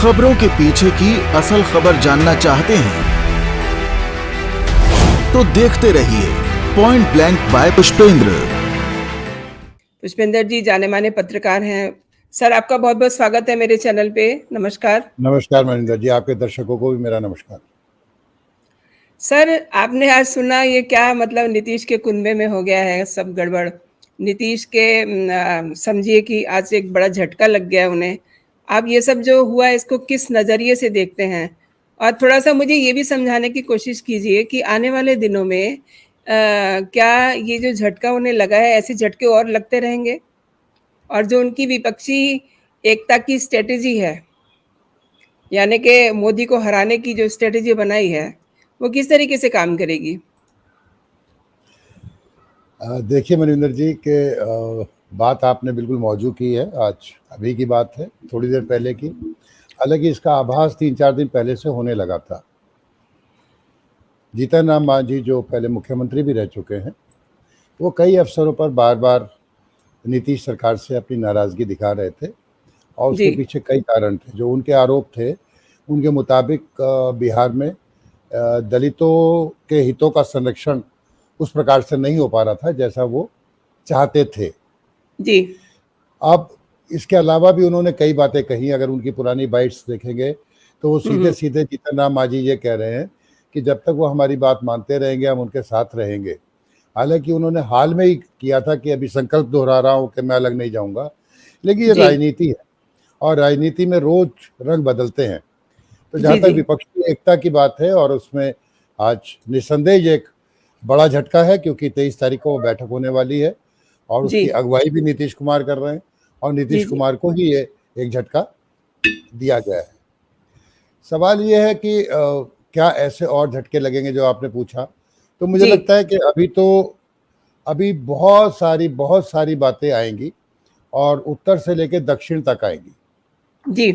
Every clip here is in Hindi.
खबरों के पीछे की असल खबर जानना चाहते हैं तो देखते रहिए point blank by Pushpendra. Pushpendra ji जाने माने पत्रकार हैं। सर आपका बहुत बहुत स्वागत है मेरे चैनल पे। नमस्कार। नमस्कार मनिंदर जी, आपके दर्शकों को भी मेरा नमस्कार। सर आपने आज सुना ये क्या मतलब नीतीश के कुनबे में हो गया है सब गड़बड़। नीतीश के समझिए कि आज एक बड़ा झटका लग गया उन्हें। आप ये सब जो हुआ इसको किस नज़रिए से देखते हैं और थोड़ा सा मुझे ये भी समझाने की कोशिश कीजिए कि आने वाले दिनों में क्या ये जो झटका उन्हें लगा है ऐसे झटके और लगते रहेंगे और जो उनकी विपक्षी एकता की स्ट्रेटेजी है यानी कि मोदी को हराने की जो स्ट्रेटेजी बनाई है वो किस तरीके से काम करेगी? देखिए मनिंदर जी के बात आपने बिल्कुल मौजू की है। आज अभी की बात है, थोड़ी देर पहले की। हालांकि इसका आभास 3-4 दिन पहले से होने लगा था। जीतन राम मांझी जो पहले मुख्यमंत्री भी रह चुके हैं, वो कई अवसरों पर बार बार नीतीश सरकार से अपनी नाराज़गी दिखा रहे थे और उसके पीछे कई कारण थे। जो उनके आरोप थे उनके मुताबिक बिहार में दलितों के हितों का संरक्षण उस प्रकार से नहीं हो पा रहा था जैसा वो चाहते थे जी। अब इसके अलावा भी उन्होंने कई बातें कही। अगर उनकी पुरानी बाइट्स देखेंगे तो वो सीधे सीधे जीतन राम मांझी ये कह रहे हैं कि जब तक वो हमारी बात मानते रहेंगे हम उनके साथ रहेंगे। हालांकि उन्होंने हाल में ही किया था कि अभी संकल्प दोहरा रहा हूँ कि मैं अलग नहीं जाऊंगा, लेकिन ये राजनीति है और राजनीति में रोज रंग बदलते हैं। तो जहाँ तक विपक्षी एकता की बात है और उसमें आज निस्संदेह एक बड़ा झटका है क्योंकि 23 तारीख को वो बैठक होने वाली है और उसकी अगुवाई भी नीतीश कुमार कर रहे हैं और नीतीश कुमार को ही ये एक झटका दिया गया है। सवाल ये है कि क्या ऐसे और झटके लगेंगे जो आपने पूछा, तो मुझे लगता है कि अभी बहुत सारी बातें आएंगी और उत्तर से लेकर दक्षिण तक आएंगी जी।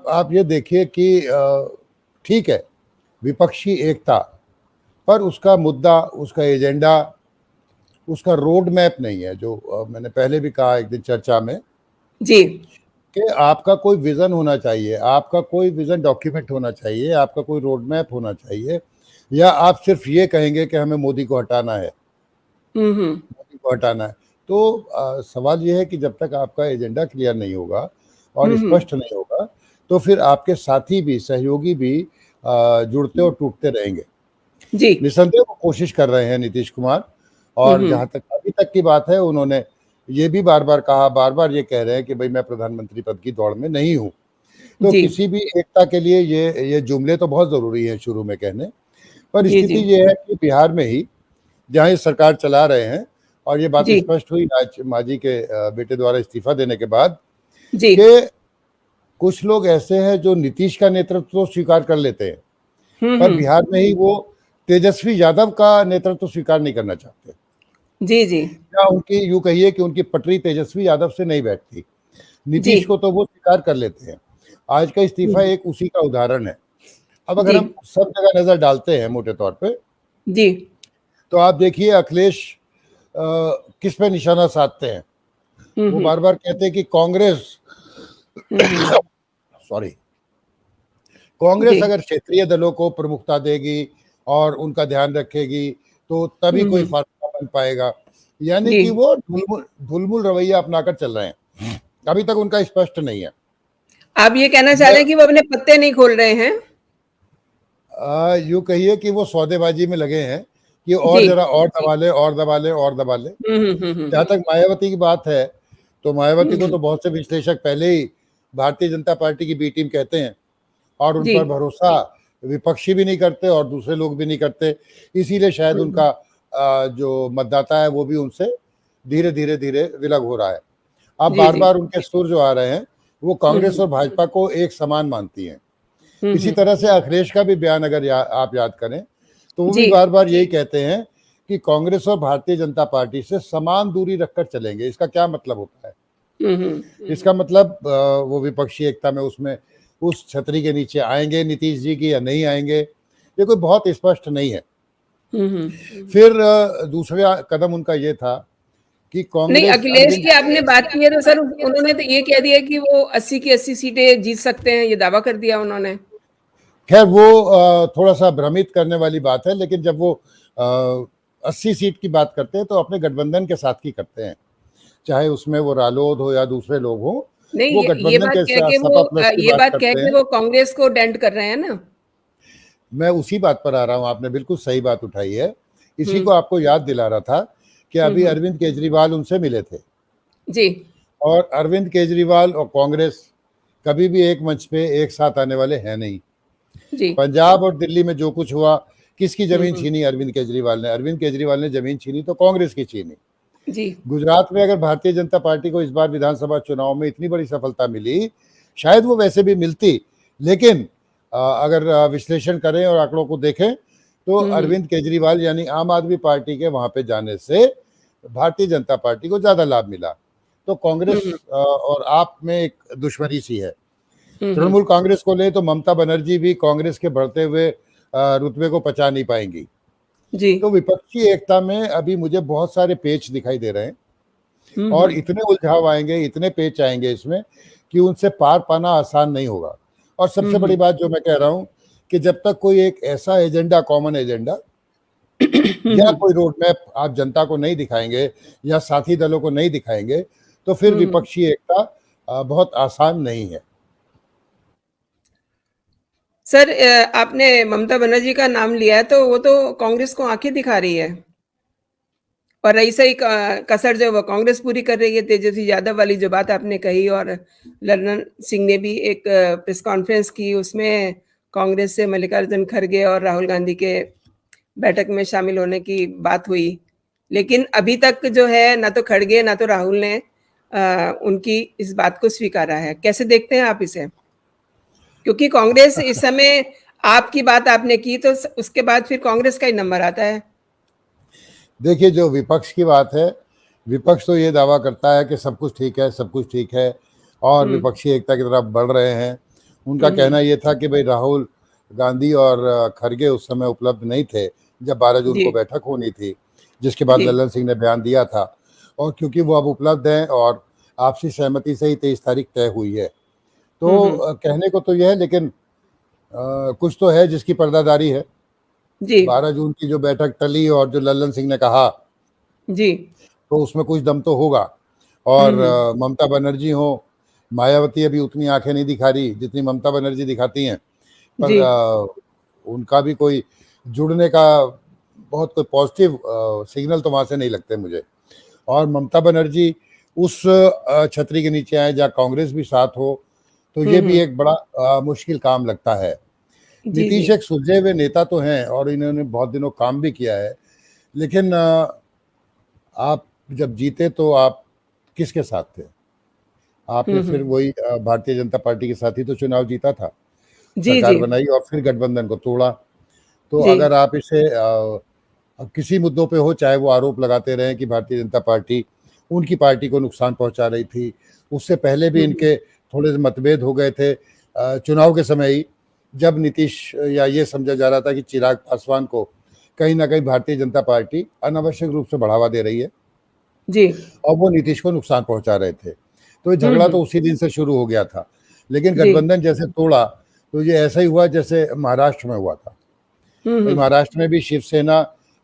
आप ये देखिए कि ठीक है विपक्षी एकता, पर उसका मुद्दा, उसका एजेंडा, उसका रोड मैप नहीं है। जो मैंने पहले भी कहा एक दिन चर्चा में जी कि आपका कोई विजन होना चाहिए, आपका कोई विजन डॉक्यूमेंट होना चाहिए, आपका कोई रोड मैप होना चाहिए, या आप सिर्फ ये कहेंगे कि हमें मोदी को हटाना है, मोदी को हटाना है। तो सवाल ये है कि जब तक आपका एजेंडा क्लियर नहीं होगा और स्पष्ट नहीं होगा तो फिर आपके साथी भी, सहयोगी भी जुड़ते और टूटते रहेंगे। निसंदेह वो कोशिश कर रहे हैं नीतीश कुमार, और जहां तक अभी तक की बात है उन्होंने ये भी बार बार ये कह रहे हैं कि भाई मैं प्रधानमंत्री पद की दौड़ में नहीं हूं। तो किसी भी एकता के लिए ये जुमले तो बहुत जरूरी है शुरू में कहने, पर स्थिति ये है कि बिहार में ही जहां ये सरकार चला रहे हैं और ये बात स्पष्ट हुई आज मांझी के बेटे द्वारा इस्तीफा देने के बाद कि कुछ लोग ऐसे हैं जो नीतीश का नेतृत्व तो स्वीकार कर लेते हैं पर बिहार में ही वो तेजस्वी यादव का नेतृत्व स्वीकार नहीं करना चाहते। या उनकी यूं कहिए कि उनकी पटरी तेजस्वी यादव से नहीं बैठती। नीतीश को तो वो स्वीकार कर लेते हैं। आज का इस्तीफा एक उसी का उदाहरण है। अब अगर हम सब जगह नजर डालते हैं मोटे तौर पे तो आप देखिए अखिलेश किस पे निशाना साधते हैं। वो बार बार कहते हैं कि कांग्रेस कांग्रेस अगर क्षेत्रीय दलों को प्रमुखता देगी और उनका ध्यान रखेगी तो तभी कोई फार्मूला बन पाएगा। यानी कि वो ढुलमुल रवैया अपनाकर चल रहे हैं। अभी तक उनका स्पष्ट नहीं है। आप ये कहना चाह रहे हैं कि वो अपने पत्ते नहीं खोल रहे हैं? यूं कहिए कि वो सौदेबाजी में लगे हैं कि और जरा और दबा ले। जहां तक मायावती की बात है तो मायावती को तो बहुत से विश्लेषक पहले ही भारतीय जनता पार्टी की बी टीम कहते हैं और उन पर भरोसा विपक्षी भी नहीं करते और दूसरे लोग भी नहीं करते। इसीलिए शायद उनका जो मतदाता है वो भी उनसे धीरे धीरे विलग हो रहा है। अब बार बार उनके सुर जो आ रहे हैं वो कांग्रेस और भाजपा को एक समान मानती हैं। इसी तरह से अखिलेश का भी बयान अगर आप याद करें तो वो भी बार बार यही कहते हैं कि कांग्रेस और भारतीय जनता पार्टी से समान दूरी रखकर चलेंगे। इसका क्या मतलब होता है? इसका मतलब वो विपक्षी एकता में उसमें उस छतरी के नीचे आएंगे नीतीश जी की या नहीं आएंगे, ये कोई बहुत स्पष्ट नहीं है। फिर दूसरा कदम उनका ये था कि नहीं, कांग्रेस अखिलेश की अरविंद आपने बात की है तो सर उन्होंने तो ये कह दिया कि वो 80 की 80 सीटें जीत सकते हैं, ये दावा कर दिया उन्होंने। खैर वो थोड़ा सा भ्रमित करने वाली बात है, लेकिन जब वो 80 सीट की बात करते हैं तो अपने गठबंधन के साथ की करते हैं, चाहे उसमें वो रालोद हो या दूसरे लोग हो, नहीं, वो ये गठबंधन बात के कह साथ के सपा प्लस की ये बात बात कह करते के हैं। वो कांग्रेस को डेंट कर रहे हैं ना। मैं उसी बात पर आ रहा हूं, आपने बिल्कुल सही बात उठाई है। इसी को हम्म आपको याद दिला रहा था कि अभी हम्म। अरविंद केजरीवाल उनसे मिले थे, जी और अरविंद केजरीवाल और कांग्रेस कभी भी एक मंच पे एक साथ आने वाले हैं नहीं। जी। पंजाब और दिल्ली में जो कुछ हुआ, किसकी जमीन हम्म। छीनी? अरविंद केजरीवाल ने। अरविंद केजरीवाल ने जमीन छीनी तो कांग्रेस की छीनी। जी गुजरात में अगर भारतीय जनता पार्टी को इस बार विधानसभा चुनाव में इतनी बड़ी सफलता मिली, शायद वो वैसे भी मिलती, लेकिन अगर विश्लेषण करें और आंकड़ों को देखें तो हम्म अरविंद केजरीवाल यानी आम आदमी पार्टी के वहां पे जाने से भारतीय जनता पार्टी को ज्यादा लाभ मिला। तो कांग्रेस हम्म और आप में एक दुश्मनी सी है। हम्म। तृणमूल कांग्रेस को ले तो ममता बनर्जी भी कांग्रेस के बढ़ते हुए रुतबे को पचा नहीं पाएंगी। जी। तो विपक्षी एकता में अभी मुझे बहुत सारे पेच दिखाई दे रहे हैं, और हम्म। इतने उलझाव आएंगे, इतने पेच आएंगे इसमें कि उनसे पार पाना आसान नहीं होगा। और सबसे बड़ी बात जो मैं कह रहा हूं कि जब तक कोई एक ऐसा एजेंडा, कॉमन एजेंडा या कोई रोड मैप आप जनता को नहीं दिखाएंगे या साथी दलों को नहीं दिखाएंगे, तो फिर विपक्षी एकता बहुत आसान नहीं है। सर आपने ममता बनर्जी का नाम लिया है तो वो तो कांग्रेस को आंखें दिखा रही है, और ऐसा ही कसर जो वो कांग्रेस पूरी कर रही है। तेजस्वी यादव वाली जो बात आपने कही, और लल्लन सिंह ने भी एक प्रेस कॉन्फ्रेंस की, उसमें कांग्रेस से मल्लिकार्जुन खड़गे और राहुल गांधी के बैठक में शामिल होने की बात हुई, लेकिन अभी तक जो है ना तो खड़गे ना तो राहुल ने उनकी इस बात को स्वीकारा है। कैसे देखते हैं आप इसे? क्योंकि कांग्रेस इस समय, आपकी बात आपने की तो उसके बाद फिर कांग्रेस का ही नंबर आता है। देखिए, जो विपक्ष की बात है, विपक्ष तो ये दावा करता है कि सब कुछ ठीक है, सब कुछ ठीक है, और विपक्षी एकता की तरफ बढ़ रहे हैं। उनका कहना ये था कि भाई राहुल गांधी और खड़गे उस समय उपलब्ध नहीं थे जब 12 जून जी को बैठक होनी थी, जिसके बाद जी लल्लन सिंह ने बयान दिया था। और क्योंकि वो अब उपलब्ध हैं और आपसी सहमति से ही 23 तारीख तय हुई है, तो कहने को तो यह है, लेकिन कुछ तो है जिसकी पर्दादारी है। जी 12 जून की जो बैठक टली और जो लल्लन सिंह ने कहा, जी। तो उसमें कुछ दम तो होगा। और ममता बनर्जी हो, मायावती अभी उतनी आंखें नहीं दिखा रही जितनी ममता बनर्जी दिखाती हैं, पर जी उनका भी कोई जुड़ने का बहुत कोई पॉजिटिव सिग्नल तो वहां से नहीं लगते मुझे। और ममता बनर्जी उस छतरी के नीचे आए जहाँ कांग्रेस भी साथ हो, तो ये भी एक बड़ा मुश्किल काम लगता है। जी जी। नीतीश एक सुलझे हुए नेता तो हैं और इन्होंने बहुत दिनों काम भी किया है, लेकिन आप जब जीते तो आप किसके साथ थे? आपने फिर वही भारतीय जनता पार्टी के साथ ही तो चुनाव जीता था, जी सरकार जी बनाई और फिर गठबंधन को तोड़ा। तो जी। अगर आप इसे अब किसी मुद्दों पे हो, चाहे वो आरोप लगाते रहें कि भारतीय जनता पार्टी उनकी पार्टी को नुकसान पहुंचा रही थी, उससे पहले भी इनके थोड़े से मतभेद हो गए थे चुनाव के समय ही, जब नीतीश या ये समझा जा रहा था कि चिराग पासवान को कहीं ना कहीं भारतीय जनता पार्टी अनावश्यक रूप से बढ़ावा दे रही है जी। और वो नीतीश को नुकसान पहुंचा रहे थे। तो ये झगड़ा तो उसी दिन से शुरू हो गया था, लेकिन जी। गठबंधन जैसे तोड़ा तो ये ऐसा ही हुआ जैसे महाराष्ट्र में हुआ था। भाई महाराष्ट्र में भी शिवसेना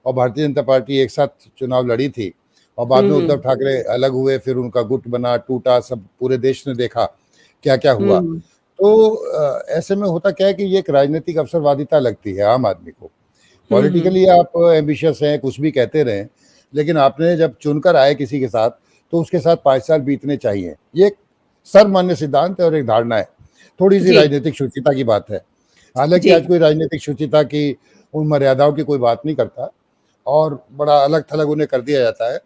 और भारतीय जनता पार्टी एक साथ चुनाव लड़ी थी, और बाद में उद्धव ठाकरे अलग हुए, फिर उनका गुट बना, टूटा, सब पूरे देश ने देखा क्या क्या हुआ। तो ऐसे में होता क्या है कि ये एक राजनीतिक अवसरवादिता लगती है आम आदमी को। पॉलिटिकली आप एम्बिशियस हैं, कुछ भी कहते रहें, लेकिन आपने जब चुनकर आए किसी के साथ, तो उसके साथ 5 साल बीतने चाहिए। ये एक सर्वमान्य सिद्धांत है और एक धारणा है। थोड़ी सी जी राजनीतिक शुचिता की बात है। हालांकि जी आज कोई राजनीतिक शुचिता की उन मर्यादाओं की कोई बात नहीं करता और बड़ा अलग थलग उन्हें कर दिया जाता है,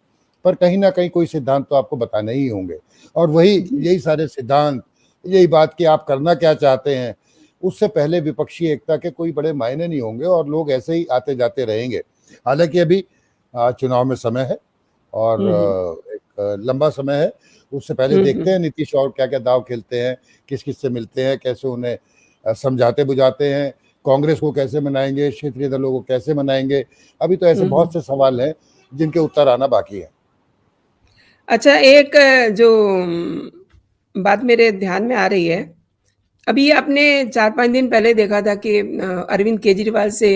पर कहीं ना कहीं कोई सिद्धांत तो आपको बताने ही होंगे। और वही यही सारे सिद्धांत, यही बात कि आप करना क्या चाहते हैं, उससे पहले विपक्षी एकता के कोई बड़े मायने नहीं होंगे और लोग ऐसे ही आते जाते रहेंगे। हालांकि अभी चुनाव में समय है और एक लंबा समय है, उससे पहले देखते हैं नीतीश और क्या क्या दाव खेलते हैं, किस किस से मिलते हैं, कैसे उन्हें समझाते बुझाते हैं, कांग्रेस को कैसे मनाएंगे, क्षेत्रीय दलों को कैसे मनाएंगे। अभी तो ऐसे बहुत से सवाल हैं जिनके उत्तर आना बाकी है। अच्छा, एक जो बात मेरे ध्यान में आ रही है, अभी आपने 4-5 दिन पहले देखा था कि अरविंद केजरीवाल से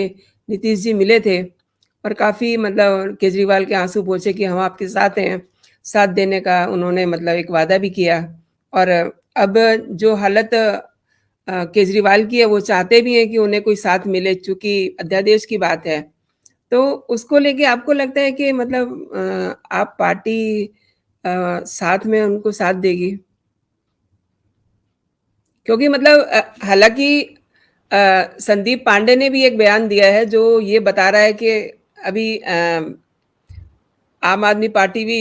नीतीश जी मिले थे और काफ़ी मतलब केजरीवाल के आँसू पोंछे कि हम आपके साथ हैं, साथ देने का उन्होंने मतलब एक वादा भी किया। और अब जो हालत केजरीवाल की है, वो चाहते भी हैं कि उन्हें कोई साथ मिले, चूँकि अध्यादेश की बात है। तो उसको लेके आपको लगता है कि मतलब आप पार्टी साथ में उनको साथ देगी? क्योंकि मतलब हालाँकि संदीप पांडे ने भी एक बयान दिया है जो ये बता रहा है कि अभी आम आदमी पार्टी भी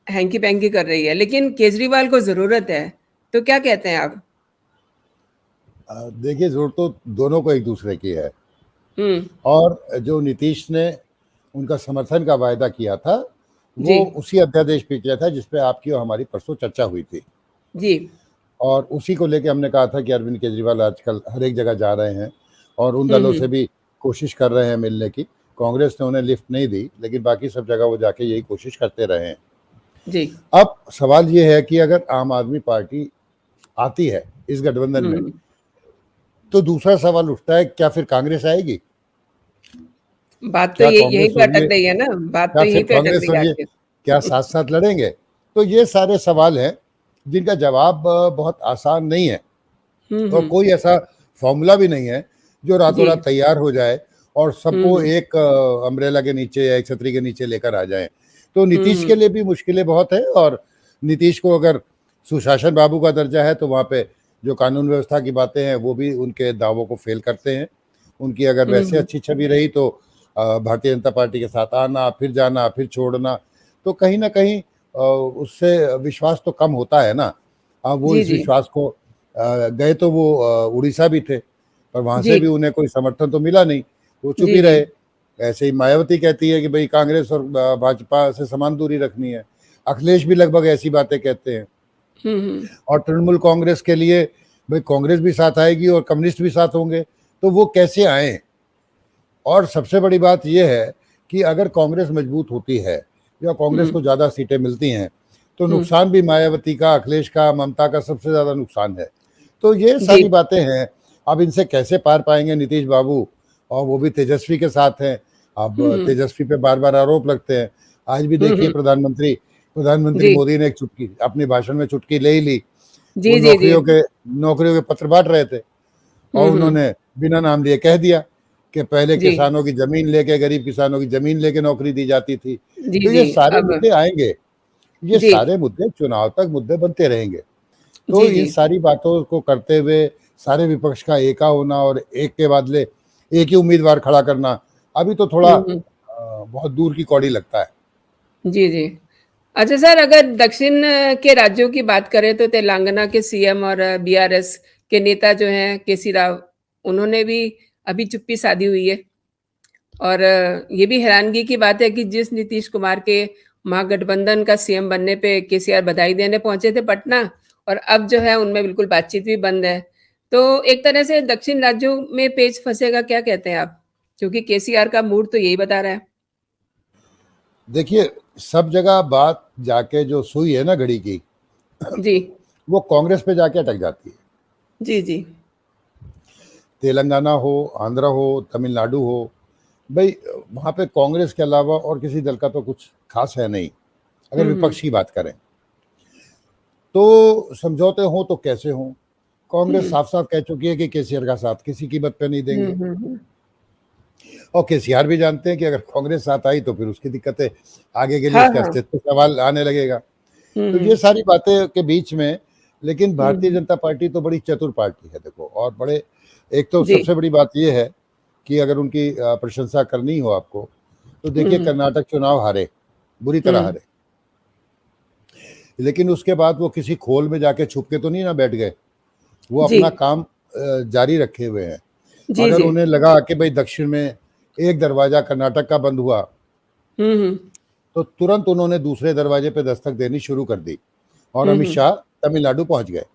हैंकी-पैंकी कर रही है, लेकिन केजरीवाल को ज़रूरत है। तो क्या कहते हैं आप? देखिए ज़रूरत तो दोनों को एक दूसरे की है, हुँ, और जो नीतीश ने उनका समर्थन का वायदा किया था, जी, वो उसी अध्यादेश पे किया था जिस पे आपकी और हमारी परसों चर्चा हुई थी। जी। और उसी को लेके हमने कहा था कि अरविंद केजरीवाल आजकल हर एक जगह जा रहे हैं और उन हुँ, दलों से हुँ। भी कोशिश कर रहे हैं मिलने की। कांग्रेस ने उन्हें लिफ्ट नहीं दी, लेकिन बाकी सब जगह वो जाके यही कोशिश करते रहे हैं। जी। अब सवाल ये है कि अगर आम आदमी पार्टी आती है इस गठबंधन हुँ, में, हुँ। तो दूसरा सवाल उठता है, क्या फिर कांग्रेस आएगी? बात तो क्या यहीं कांग्रेस पे और अटक ये गई है ना, बात क्या तो फिर यहीं पे अटक कांग्रेस गई और ये आखिर। क्या साथ-साथ लड़ेंगे? तो ये सारे सवाल हैं जिनका जवाब बहुत आसान नहीं है, हुँ, और हुँ। कोई ऐसा फ़ॉर्मूला भी नहीं है जो जी। रातों-रात तैयार हो जाए और हुँ, सबको हुँ। एक अम्ब्रेला के नीचे या एक छतरी के नीचे लेकर आ जाएँ। तो हुँ, नीतीश के हुँ। लिए भी मुश्किलें बहुत हैं, और नीतीश को अगर सुशासन बाबू का दर्जा है, तो वहाँ पे जो कानून व्यवस्था की बातें हैं, वो भी उनके दावों को फ़ेल करते हैं। उनकी अगर हुँ, वैसे हुँ। अच्छी छवि रही तो भारतीय जनता पार्टी के साथ आना, फिर जाना, फिर छोड़ना, तो कहीं न कहीं उससे विश्वास तो कम होता है ना। वो जी, इस जी। विश्वास को गए तो वो उड़ीसा भी थे, पर वहाँ जी। से भी उन्हें कोई समर्थन तो मिला नहीं, वो चुप जी, ही जी। रहे। ऐसे ही मायावती कहती है कि भई कांग्रेस और भाजपा से समान दूरी रखनी है। अखिलेश भी लगभग ऐसी बातें कहते हैं। हुँ, हुँ। और तृणमूल कांग्रेस के लिए भई कांग्रेस भी साथ आएगी और कम्युनिस्ट भी साथ होंगे, तो वो कैसे आएँ? और सबसे बड़ी बात ये है कि अगर कांग्रेस मजबूत होती है या कांग्रेस हुँ, को ज़्यादा सीटें मिलती हैं, तो हुँ। नुकसान भी मायावती का, अखिलेश का, ममता का सबसे ज़्यादा नुकसान है। तो ये जी। सारी बातें हैं, अब इनसे कैसे पार पाएँगे नीतीश बाबू, और वो भी तेजस्वी के साथ हैं। अब हुँ, हुँ। तेजस्वी पे बार-बार आरोप लगते हैं। आज भी हुँ, देखिए हुँ। प्रधानमंत्री जी। मोदी ने एक चुटकी अपने भाषण में चुटकी ले ही ली। वो जी, जी, जी। नौकरियों के पत्र बाँट रहे थे, हुँ, और हुँ। उन्होंने बिना नाम लिए कह दिया कि पहले जी। किसानों की ज़मीन लेके, गरीब किसानों की ज़मीन लेके नौकरी दी जाती थी। जी, तो जी। ये सारे अब मुद्दे आएँगे, ये जी। सारे मुद्दे चुनाव तक मुद्दे बनते रहेंगे। तो जी, इन जी। सारी बातों को करते हुए सारे विपक्ष का एका होना और एक के बदले एक ही उम्मीदवार खड़ा करना, अभी तो थोड़ा हुँ, हुँ। बहुत दूर की कौड़ी लगता है। जी, जी। अच्छा सर, अगर दक्षिण के राज्यों की बात करें तो तेलंगाना के सीएम और बीआरएस के नेता जो हैं केसी राव, उन्होंने भी अभी चुप्पी साधी हुई है। और ये भी हैरानगी की बात है कि जिस नीतीश कुमार के महागठबंधन का सीएम बनने पे केसीआर बधाई देने पहुंचे थे पटना, और अब जो है उनमें बिल्कुल बातचीत भी बंद है। तो एक तरह से दक्षिण राज्यों में पेच फंसेगा, क्या कहते हैं आप? क्योंकि केसीआर का मूड तो यही बता रहा है। देखिए, सब जगह बात जाके जो सुई है ना घड़ी की, जी। वो कांग्रेस पे जाके अटक जाती है। जी, जी। तेलंगाना हो, आंध्र हो, तमिलनाडु हो, भई वहाँ पे कांग्रेस के अलावा और किसी दल का तो कुछ ख़ास है नहीं, अगर हुँ, हुँ। विपक्ष की बात करें। तो समझौते हों तो कैसे हों? कांग्रेस हुँ। साफ-साफ कह चुकी है कि केसीआर का साथ किसी कीमत पे नहीं हुँ, देंगे, हुँ, हुँ। और केसीआर भी जानते हैं कि अगर कांग्रेस साथ आई तो फिर उसकी दिक्कतें, आगे के लिए हाँ, उसके हाँ। अस्तित्व पे सवाल आने लगेगा। हुँ, तो ये हुँ। सारी बातें के बीच में, लेकिन हुँ, भारतीय हुँ। जनता पार्टी तो बड़ी चतुर पार्टी है देखो, और बड़े, एक तो जी। सबसे बड़ी बात ये है कि अगर उनकी प्रशंसा करनी हो आपको, तो हुँ, देखिए हुँ। कर्नाटक चुनाव हारे, बुरी तरह हुँ। हारे। लेकिन उसके बाद वो किसी खोल में जाके छुप के तो नहीं ना बैठ गए, वो जी। अपना काम जारी रखे हुए हैं। जी, अगर जी। उन्हें लगा कि भई दक्षिण में एक दरवाज़ा कर्नाटक का बंद हुआ, हुँ, हुँ। तो तुरंत उन्होंने दूसरे दरवाजे पे दस्तक देनी शुरू कर दी, और हुँ, अमित हुँ। शाह तमिलनाडु पहुँच गए।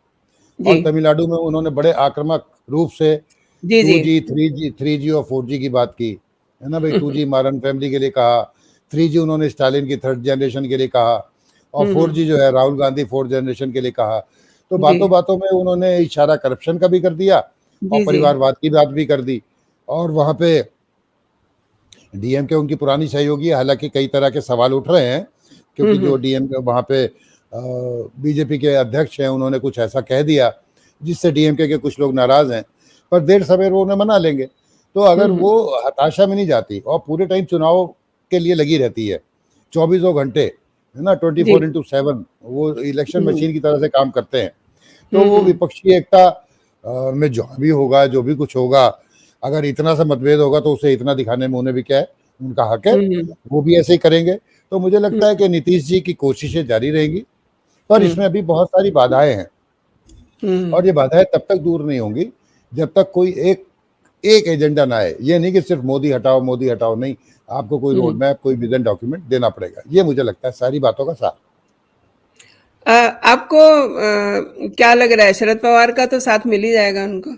जी। और तमिलनाडु में उन्होंने बड़े आक्रामक रूप से जी, जी। 2G, 3G और 4G की बात की, है ना भई? 2G मॉडर्न फैमिली के लिए कहा, 3G उन्होंने स्टालिन की थर्ड जनरेशन के लिए कहा, और 4G जो है राहुल गांधी 4th जनरेशन के लिए कहा, तो जी, बातों बातों में उन्होंने इशारा करप्शन का भी कर दिया और जी, जी। परिवारवाद की बात भी कर दी। और वहां पे डीएमके उनकी पुरानी सहयोगी है, हालांकि कई तरह के सवाल उठ रहे हैं हुँ, क्योंकि जो हुँ। डीएमके वहां पे बीजेपी के अध्यक्ष हैं, उन्होंने कुछ ऐसा कह दिया जिससे डीएमके के कुछ लोग नाराज हैं, पर देर सवेर वो उन्हें मना लेंगे। तो हुँ, अगर हुँ। वो हताशा में नहीं जाती और पूरे टाइम चुनाव के लिए लगी रहती है, चौबीसों घंटे, है ना, जी। 24/7 वो इलेक्शन हुँ, मशीन की तरह से काम करते हैं, तो हुँ, वो हुँ। विपक्षी एकता में जो भी होगा, जो भी कुछ होगा, अगर इतना सा मतभेद होगा तो उसे इतना दिखाने में उन्हें भी क्या है, उनका हक है, हुँ, हुँ। वो भी ऐसे ही करेंगे। तो मुझे हुँ, लगता है कि नीतीश जी की कोशिशें जारी रहेंगी, पर हुँ, इसमें अभी बहुत सारी बाधाएं हैं हुँ, और ये बाधाएं तब तक दूर नहीं होंगी जब तक कोई एक एक एजेंडा ना आए। ये नहीं कि सिर्फ मोदी हटाओ, नहीं, आपको कोई रोड हुँ। मैप, कोई विजन डॉक्यूमेंट देना पड़ेगा। ये मुझे लगता है सारी बातों का सार। आपको क्या लग रहा है शरद पवार का तो साथ मिल ही जाएगा उनको?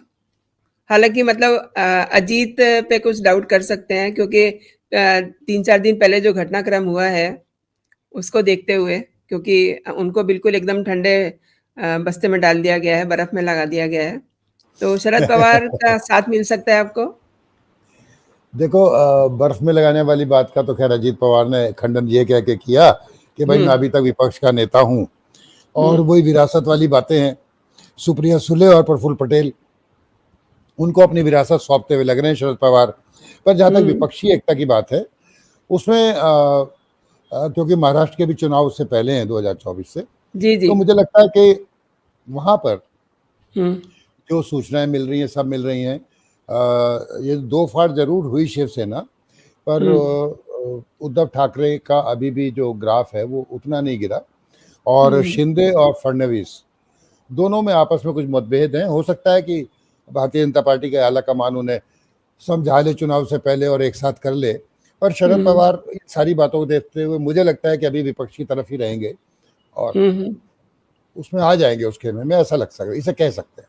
हालाँकि मतलब अजीत पे कुछ डाउट कर सकते हैं क्योंकि 3-4 दिन पहले जो घटनाक्रम हुआ है, उसको देखते हुए क्योंकि उनको बिल्कुल एकदम ठंडे बस्ते में डाल दिया गया है, बर्फ़ में लगा दिया गया है। तो शरद पवार का साथ मिल सकता है आपको? देखो, बर्फ में लगाने वाली बात का तो खैर अजीत पवार ने खंडन ये कह के किया कि भाई हुँ, मैं अभी तक विपक्ष का नेता हूँ, हुँ, और वही विरासत वाली बातें हैं। सुप्रिया सुले और प्रफुल्ल पटेल उनको अपनी विरासत सौंपते हुए लग रहे हैं शरद पवार। पर जहाँ तक हुँ। विपक्षी एकता की बात है, उसमें क्योंकि महाराष्ट्र के भी चुनाव उससे पहले हैं 2024 से, जी, जी। तो मुझे लगता है कि वहाँ पर हुँ, जो सूचनाएं मिल रही हैं, सब मिल रही हैं। ये दो फाड़ जरूर हुई शिवसेना, पर हुँ, उद्धव ठाकरे का अभी भी जो ग्राफ है वो उतना नहीं गिरा, हुँ, और हुँ, शिंदे और फडणवीस दोनों में आपस में कुछ मतभेद हैं। हो सकता है कि भारतीय जनता पार्टी के आला कमान उन्हें समझा ले चुनाव से पहले और एक साथ कर ले, पर शरद हुँ, पवार इन सारी बातों को देखते हुए मुझे लगता है कि अभी विपक्ष की तरफ ही रहेंगे और हुँ, हुँ। उसमें आ जाएंगे उस खेल में, ऐसा लग सकता है, इसे कह सकते हैं।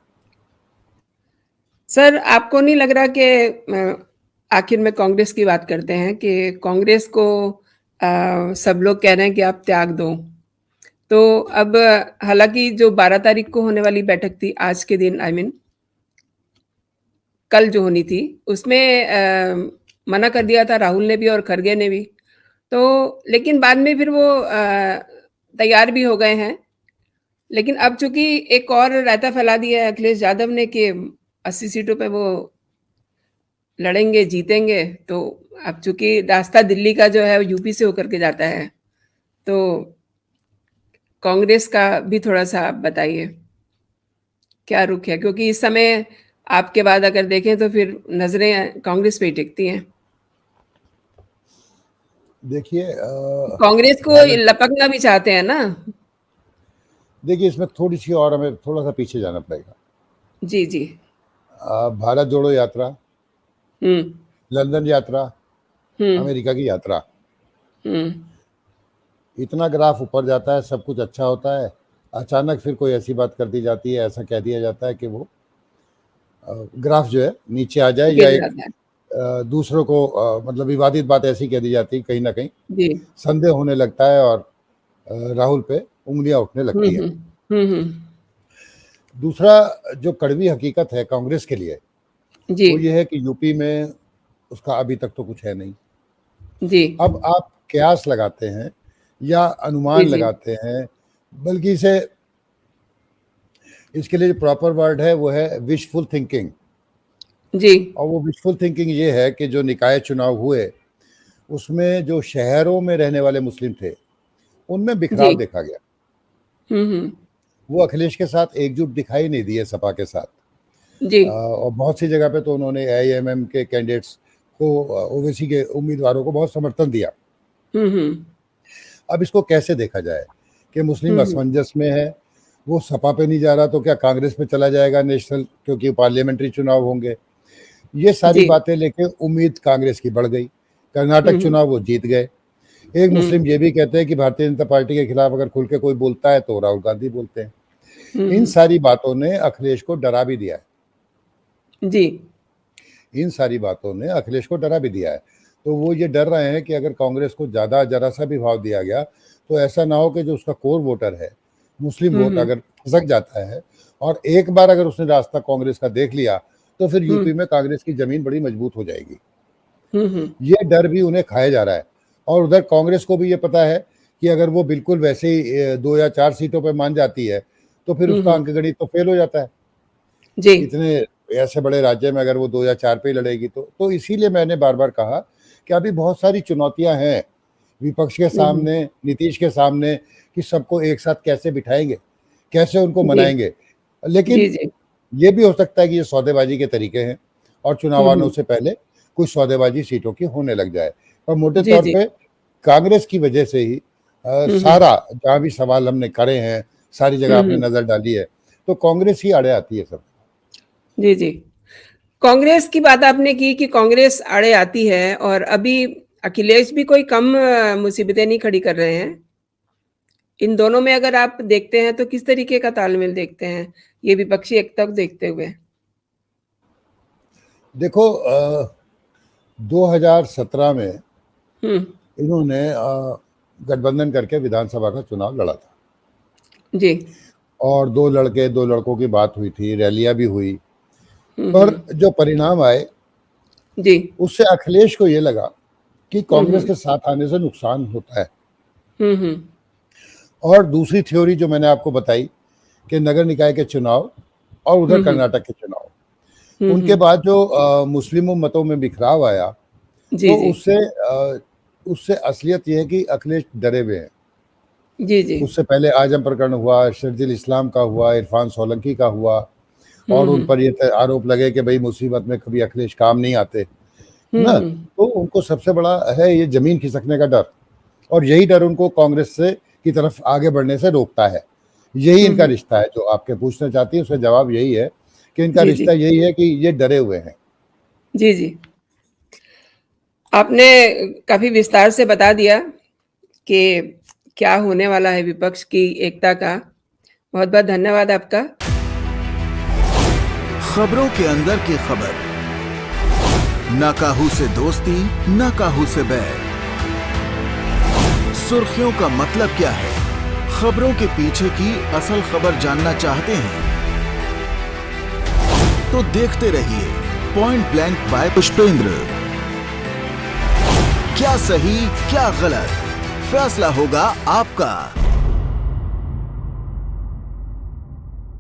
सर, आपको नहीं लग रहा कि आखिर में कांग्रेस की बात करते हैं कि कांग्रेस को सब लोग कह रहे हैं कि आप त्याग दो। तो अब हालाँकि जो 12 तारीख को होने वाली बैठक थी, आज के दिन आई मीन कल जो होनी थी, उसमें मना कर दिया था राहुल ने भी और खरगे ने भी। तो लेकिन बाद में फिर वो तैयार भी हो गए हैं। लेकिन अब चूँकि एक और रायता फैला दिया है अखिलेश यादव ने कि 80 सीटों पे वो लड़ेंगे, जीतेंगे, तो अब चूँकि रास्ता दिल्ली का जो है वो यूपी से होकर के जाता है, तो कांग्रेस का भी थोड़ा-सा आप बताइए, क्या रुख है? क्योंकि इस समय आपके बाद अगर देखें तो फिर नज़रें कांग्रेस पे ही टिकती हैं। देखिए, कांग्रेस को भारत लपकना भी चाहते हैं ना? देखिए, इसमें थोड़ी सी और हमें थोड़ा सा पीछे जाना पड़ेगा। जी, जी। भारत जोड़ो यात्रा, हुँ, लंदन यात्रा, हुँ, अमेरिका की यात्रा, हुँ, इतना ग्राफ ऊपर जाता है, सब कुछ अच्छा होता है, अचानक फिर कोई ऐसी बात कर दी जाती है, ऐसा कह दिया जाता है कि वो ग्राफ जो है नीचे आ जाए, या गिर एक जाता है। दूसरों को मतलब विवादित बात ऐसी कह दी जाती है, कहीं ना कहीं जी। संदेह होने लगता है और राहुल पे उंगलियां उठने हुँ, लगती हैं। हुँ। हुँ, हुँ। दूसरा, जो कड़वी हकीकत है कांग्रेस के लिए, जी, वो ये है कि यूपी में उसका अभी तक तो कुछ है नहीं। जी। अब आप कयास लगाते हैं या जी, अनुमान जी। लगाते हैं, बल्कि इसे इसके लिए जो प्रॉपर वर्ड है वो है विशफुल थिंकिंग। जी। और वो विशफुल थिंकिंग ये है कि जो निकाय चुनाव हुए उसमें जो शहरों में रहने वाले मुस्लिम थे, उनमें जी। बिखराव देखा गया। हुँ, हुँ। वो अखिलेश के साथ एकजुट दिखाई नहीं दिए, सपा के साथ। जी। और बहुत सी जगह पे तो उन्होंने एआईएमएम के कैंडिडेट्स को, ओवैसी के उम्मीदवारों को बहुत समर्थन दिया। हुँ, हुँ। अब इसको कैसे देखा जाए कि मुस्लिम हुँ, हुँ। असमंजस में है, वो सपा पे नहीं जा रहा तो क्या कांग्रेस पे चला जाएगा नेशनल, क्योंकि पार्लियामेंट्री चुनाव होंगे। ये सारी जी। बातें लेके उम्मीद कांग्रेस की बढ़ गई। हुँ, कर्नाटक हुँ। चुनाव वो जीत गए। एक हुँ। मुस्लिम ये भी कहते हैं कि भारतीय जनता पार्टी के खिलाफ अगर खुल के कोई बोलता है तो राहुल गांधी बोलते हैं। हुँ, इन हुँ। सारी बातों ने अखिलेश को डरा भी दिया है। जी। इन सारी बातों ने अखिलेश को डरा भी दिया है। तो वो ये डर रहे हैं कि अगर कांग्रेस को ज़्यादा जरा सा भी भाव दिया गया तो ऐसा ना हो कि जो उसका कोर वोटर है, मुस्लिम वोट हम्म अगर खिसक जाता है और एक बार अगर उसने रास्ता कांग्रेस का देख लिया तो फिर यूपी में कांग्रेस की जमीन बड़ी मजबूत हो जाएगी। हम्म ये डर भी उन्हें खाया जा रहा है और उधर कांग्रेस को भी ये पता है कि अगर वो बिल्कुल वैसे ही 2 या 4 सीटों पे मान जाती है तो फिर उसका अंकगणित तो फेल हो जाता है। जी इतने ऐसे बड़े राज्य में अगर वो 2 या 4 पे ही लड़ेगी तो इसीलिए मैंने बार बार कहा कि अभी बहुत सारी चुनौतियां हैं विपक्ष के सामने, नीतीश के सामने, कि सबको एक साथ कैसे बिठाएंगे, कैसे उनको जी मनाएंगे। जी लेकिन जी ये भी हो सकता है कि ये सौदेबाजी के तरीके हैं और चुनाव आने से पहले कुछ सौदेबाजी सीटों की होने लग जाए। पर मोटे जी तौर जी पे कांग्रेस की वजह से ही सारा जहाँ भी सवाल हमने करे हैं, सारी जगह आपने नजर डाली है, तो कांग्रेस ही आड़े आती है सब। जी जी कांग्रेस की बात आपने की कि कांग्रेस आड़े आती है और अभी अखिलेश भी कोई कम मुसीबतें नहीं खड़ी कर रहे हैं। इन दोनों में अगर आप देखते हैं तो किस तरीके का तालमेल देखते हैं ये विपक्षी एकता को देखते हुए? देखो 2017 में हम्म इन्होंने गठबंधन करके विधानसभा का चुनाव लड़ा था जी और दो लड़कों की बात हुई थी, रैलियां भी हुई, हम्म पर जो परिणाम आए जी उससे अखिलेश को ये लगा कि कांग्रेस के साथ आने से नुकसान होता है। हम्म और दूसरी थ्योरी जो मैंने आपको बताई कि नगर निकाय के चुनाव और उधर कर्नाटक के चुनाव, उनके बाद जो मुस्लिमों मतों में बिखराव आया जी तो जी उससे असलियत यह है कि अखिलेश डरे हुए हैं। जी जी उससे पहले आजम प्रकरण हुआ, शर्जिल इस्लाम का हुआ, इरफान सोलंकी का हुआ और उन पर ये आरोप लगे कि भाई मुसीबत में कभी अखिलेश काम नहीं आते, है ना। तो उनको सबसे बड़ा है ये जमीन खिसकने का डर और यही डर उनको कांग्रेस से की तरफ आगे बढ़ने से रोकता है। यही इनका रिश्ता है। जो आपके पूछना चाहती है उसका जवाब यही है कि इनका जी रिश्ता यही है कि ये डरे हुए हैं। जी जी आपने काफी विस्तार से बता दिया कि क्या होने वाला है विपक्ष की एकता का। बहुत बहुत धन्यवाद आपका। खबरों के अंदर की खबर, ना काहू से दोस्ती, ना काहू से बैर। सुर्खियों का मतलब क्या है? खबरों के पीछे की असल खबर जानना चाहते हैं तो देखते रहिए पॉइंट ब्लैंक बाय पुष्पेंद्र। क्या सही क्या गलत, फैसला होगा आपका।